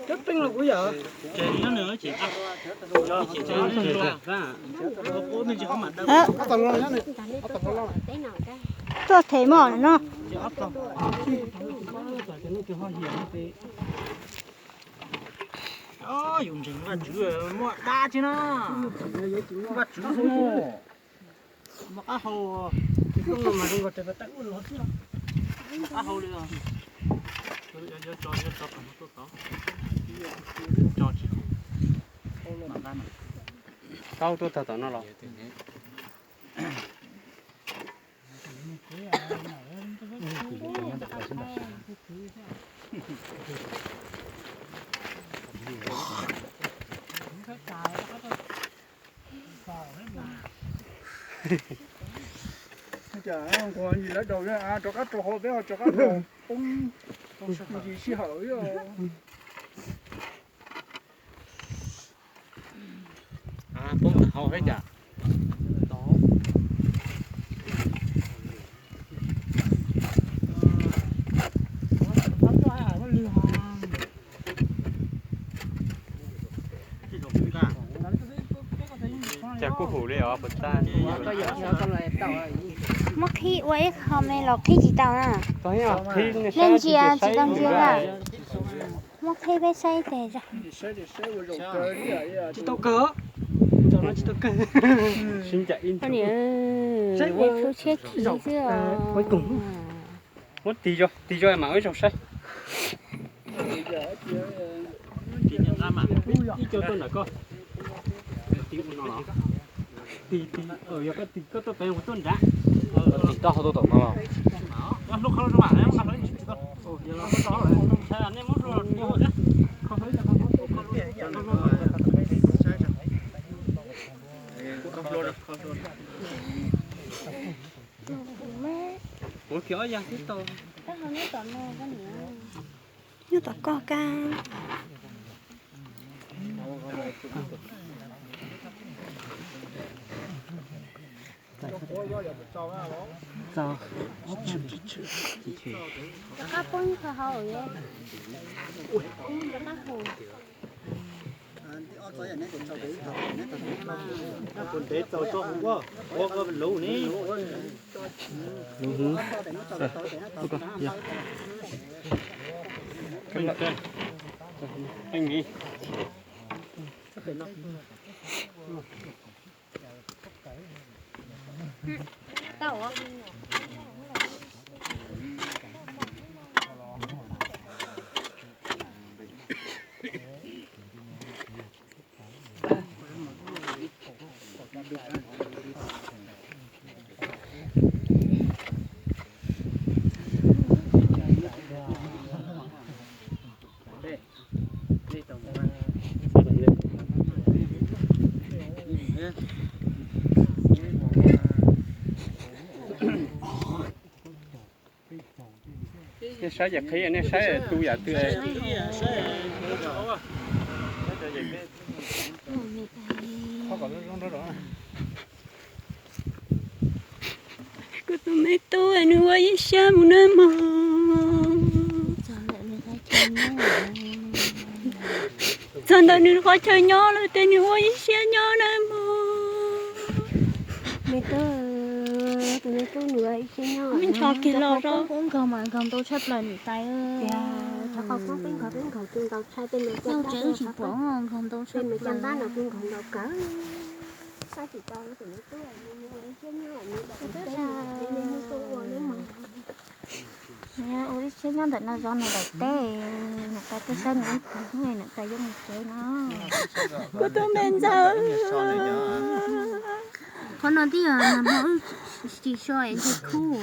Rất tinh là quý giờ. Chị nó nữa chị ăn. Chị chơi ra. Cô mình chỉ có mặt đâu. Ấp tầng lo này. Ấp tầng lo này. tôi thấy mỏ nó. Chị ấp tầng. Dùng chính là chữ mua đa chứ nó. Vật chữ hồ. Mà cá hồ. Không mà đi vào trời tắc luôn chứ. Cá hồ đi rồi. Cho chị. câu tôi thật nó rồi. Chả không còn gì lấy đầu nữa à cho cá trò hồ bé cho cá trò ông gì xí hở rồi. À bông hầu hết chả. Chả cô hủ đi ở phần ta. Mất khi quay không nên là khi chỉ tao nè. Lên chia chỉ tao chia là. Mất khi bé say thế ra. Chỉ tao cỡ. Cho nó chỉ tao cỡ. Xin chả in. Anh ơi, quay phụ chết khí chứ à. Quay cùng. Mất tí cho em mà ấy trong sách. Chị nhận ra mà. Đi cho tôi là con. Tí nó. Tí ở giờ cái tí có tôi phải một tuần đã. Tí to tôi tổng vào. Lúc không cho bạn em không thấy chị đâu. Giờ nó có đó rồi. Sao anh em muốn rồi đi hội đó. Không thấy không. Ủa kiểu gì cái to. Như tao co ca. Sao? Cá bún khá hậu vậy. Cá hồ. Còn thế tao cho không quá. Có lâu ní. Anh nghĩ. Tao á. Cái sái giặc khí anh sái tu giả tư ấy. Cô tụi mấy tôi nuôi với sao một nơi mò. Sao tao nuôi khó chơi nhỏ rồi tao nuôi với sao nhỏ nơi mò. Mấy tôi nuôi với nhỏ. Mình cho kì lò đó. Cũng không mà không tôi chấp lần tay ơi. Dạ, cho con có tiếng khẩu trên tàu sai tên mình Không chữ chỉ bỏ không tôi chấp tên mình chăn lần. đá nào cũng không đâu cỡ. Sao chỉ tao nó tụi nó tôi nuôi với sao nhỏ như vậy. Nên nó tôi nữa mà. Nè, ôi xe nhau thật là do này đẹp tê. Người ta cứ sân nữa, người người ta giống một chơi nó. Cô tôi men giờ. Con nói tí là mỗi chỉ cho em thì cool.